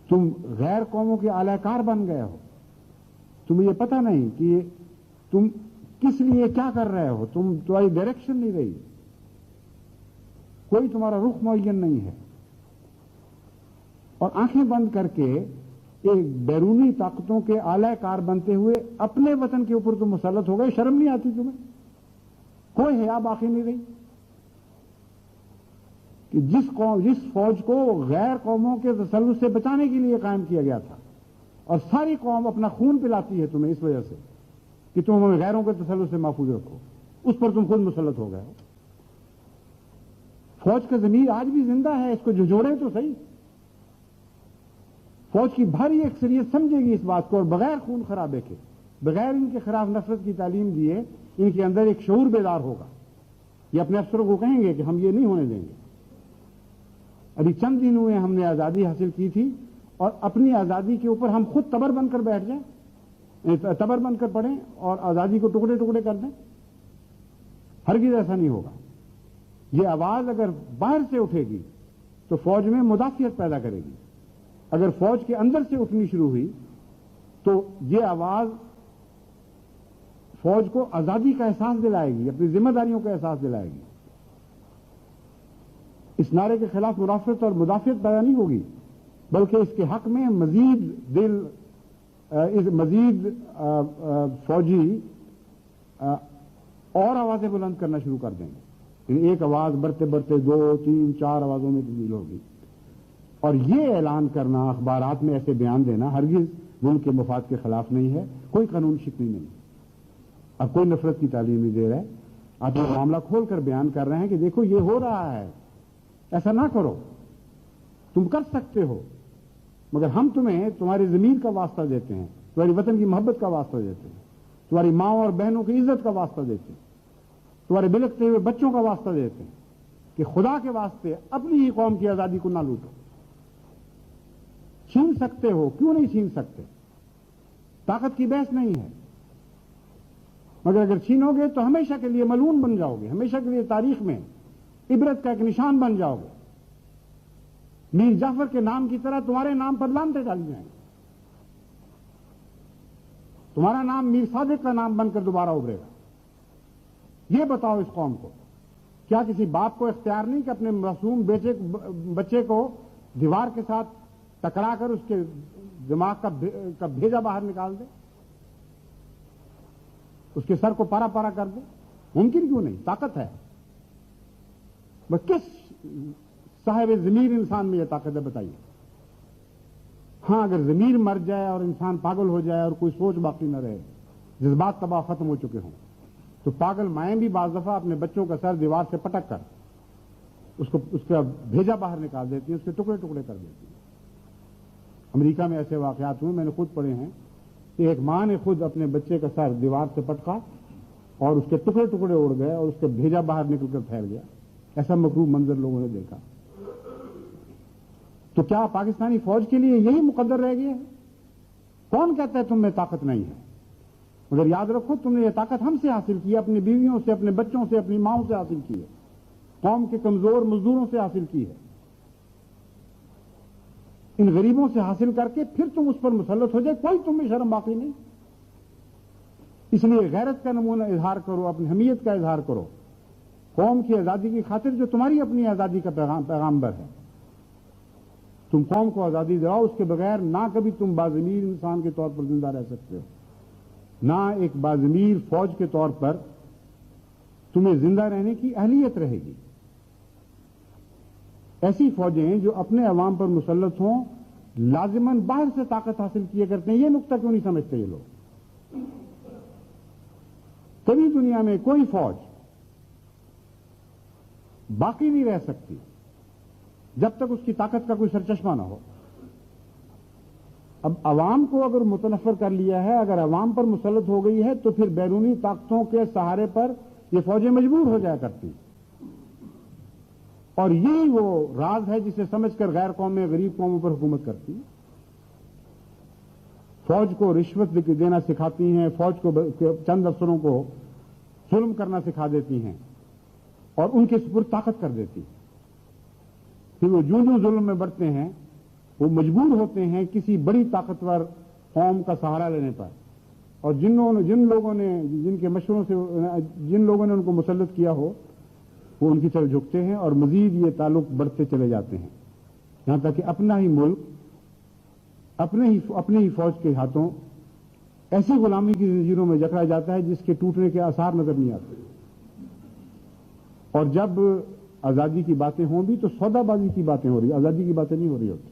تم غیر قوموں کے اعلی کار بن گئے ہو. تمہیں یہ پتہ نہیں کہ تم کس لیے کیا کر رہے ہو. تمہاری ڈائریکشن نہیں رہی, کوئی تمہارا رخ معین نہیں ہے, اور آنکھیں بند کر کے ایک بیرونی طاقتوں کے اعلی کار بنتے ہوئے اپنے وطن کے اوپر تم مسلط ہو گئے. شرم نہیں آتی تمہیں؟ کوئی حیا باقی نہیں رہی کہ جس فوج کو غیر قوموں کے تسلط سے بچانے کے لیے قائم کیا گیا تھا, اور ساری قوم اپنا خون پلاتی ہے تمہیں اس وجہ سے کہ تم ہمیں غیروں کے تسلط سے محفوظ رکھو, اس پر تم خود مسلط ہو گئے ہو. فوج کا ضمیر آج بھی زندہ ہے, اس کو جھجوڑیں تو صحیح. فوج کی بھاری اکثریت سمجھے گی اس بات کو, اور بغیر خون خرابے کے, بغیر ان کے خلاف نفرت کی تعلیم دیے, ان کے اندر ایک شعور بیدار ہوگا. یہ اپنے افسروں کو کہیں گے کہ ہم یہ نہیں ہونے دیں گے. ابھی چند دن ہوئے ہم نے آزادی حاصل کی تھی, اور اپنی آزادی کے اوپر ہم خود تبر بن کر بیٹھ جائیں, تبر بن کر پڑھیں اور آزادی کو ٹکڑے ٹکڑے کر دیں. ہرگز ایسا نہیں ہوگا. یہ آواز اگر باہر سے اٹھے گی تو فوج میں مدافعت پیدا کرے گی. اگر فوج کے اندر سے اٹھنی شروع ہوئی تو یہ آواز فوج کو آزادی کا احساس دلائے گی, اپنی ذمہ داریوں کا احساس دلائے گی. اس نعرے کے خلاف مرافعت اور مدافعت پیدا نہیں ہوگی, بلکہ اس کے حق میں مزید فوجی اور آوازیں بلند کرنا شروع کر دیں گے. ایک آواز بڑھتے بڑھتے 2 3 4 آوازوں میں تبدیل ہوگی. اور یہ اعلان کرنا, اخبارات میں ایسے بیان دینا ہرگز ملک کے مفاد کے خلاف نہیں ہے. کوئی قانون شکنی نہیں. اب کوئی نفرت کی تعلیم نہیں دے رہے. آپ یہ معاملہ کھول کر بیان کر رہے ہیں کہ دیکھو یہ ہو رہا ہے, ایسا نہ کرو, تم کر سکتے ہو, مگر ہم تمہیں تمہاری ضمیر کا واسطہ دیتے ہیں, تمہاری وطن کی محبت کا واسطہ دیتے ہیں, تمہاری ماں اور بہنوں کی عزت کا واسطہ دیتے ہیں, تمہارے بلکتے ہوئے بچوں کا واسطہ دیتے ہیں کہ خدا کے واسطے اپنی ہی قوم کی آزادی کو نہ لوٹو. چھین سکتے ہو, کیوں نہیں چھین سکتے؟ طاقت کی بحث نہیں ہے, مگر اگر چھینو گے تو ہمیشہ کے لیے ملعون بن جاؤ گے, ہمیشہ کے لیے تاریخ میں عبرت کا ایک نشان بن جاؤ گے. میر جعفر کے نام کی طرح تمہارے نام پر لعنتیں ڈالی جائیں گے. تمہارا نام میر صادق کا نام بن کر دوبارہ ابھرے گا. یہ بتاؤ اس قوم کو, کیا کسی باپ کو اختیار نہیں کہ اپنے معصوم بچے کو دیوار کے ساتھ ٹکرا کر اس کے دماغ کا بھیجا باہر نکال دے, اس کے سر کو پارا پارا کر دے؟ ممکن کیوں نہیں؟ طاقت ہے. بس کس صاحب ضمیر انسان میں یہ طاقت ہے بتائیے؟ ہاں, اگر ضمیر مر جائے اور انسان پاگل ہو جائے اور کوئی سوچ باقی نہ رہے, جذبات تباہ ختم ہو چکے ہوں, تو پاگل مائیں بھی بعض دفعہ اپنے بچوں کا سر دیوار سے پٹک کر اس کا بھیجا باہر نکال دیتی ہیں, اس کے ٹکڑے ٹکڑے کر دیتی ہیں. امریکہ میں ایسے واقعات ہوئے, میں نے خود پڑھے ہیں کہ ایک ماں نے خود اپنے بچے کا سر دیوار سے پٹکا اور اس کے ٹکڑے ٹکڑے اڑ گئے اور اس کا بھیجا باہر نکل کر پھیل گیا. ایسا مکروہ منظر لوگوں نے دیکھا. تو کیا پاکستانی فوج کے لیے یہی مقدر رہ گیا ہے؟ کون کہتا ہے تم میں طاقت نہیں ہے؟ مگر یاد رکھو, تم نے یہ طاقت ہم سے حاصل کی, اپنی بیویوں سے, اپنے بچوں سے, اپنی ماؤں سے حاصل کی ہے, قوم کے کمزور مزدوروں سے حاصل کی ہے. ان غریبوں سے حاصل کر کے پھر تم اس پر مسلط ہو جائے, کوئی تم میں شرم باقی نہیں. اس لیے غیرت کا نمونہ اظہار کرو, اپنی حمیت کا اظہار کرو, قوم کی آزادی کی خاطر جو تمہاری اپنی آزادی کا پیغامبر ہے. تم قوم کو آزادی دلاؤ, اس کے بغیر نہ کبھی تم باضمیر انسان کے طور پر زندہ رہ سکتے ہو, نہ ایک باضمیر فوج کے طور پر تمہیں زندہ رہنے کی اہلیت رہے گی. ایسی فوجیں جو اپنے عوام پر مسلط ہوں لازماً باہر سے طاقت حاصل کیا کرتے ہیں. یہ نقطہ کیوں نہیں سمجھتے یہ لوگ؟ کبھی دنیا میں کوئی فوج باقی نہیں رہ سکتی جب تک اس کی طاقت کا کوئی سرچشمہ نہ ہو. اب عوام کو اگر متنفر کر لیا ہے, اگر عوام پر مسلط ہو گئی ہے, تو پھر بیرونی طاقتوں کے سہارے پر یہ فوجیں مجبور ہو جایا کرتی. اور یہی وہ راز ہے جسے سمجھ کر غیر قومیں غریب قوموں پر حکومت کرتی ہیں. فوج کو رشوت دینا سکھاتی ہیں, فوج کو چند افسروں کو ظلم کرنا سکھا دیتی ہیں اور ان کے سپرد طاقت کر دیتی. پھر وہ جو ظلم میں بڑھتے ہیں وہ مجبور ہوتے ہیں کسی بڑی طاقتور قوم کا سہارا لینے پر، اور جن لوگوں نے جن کے مشوروں سے جن لوگوں نے ان کو مسلط کیا ہو وہ ان کی طرف جھکتے ہیں، اور مزید یہ تعلق بڑھتے چلے جاتے ہیں، یہاں تک کہ اپنا ہی ملک اپنے ہی فوج کے ہاتھوں ایسی غلامی کی زنجیروں میں جکڑا جاتا ہے جس کے ٹوٹنے کے آثار نظر نہیں آتے۔ اور جب آزادی کی باتیں ہوں بھی تو سودا بازی کی باتیں ہو رہی، آزادی کی باتیں نہیں ہو رہی ہوتی۔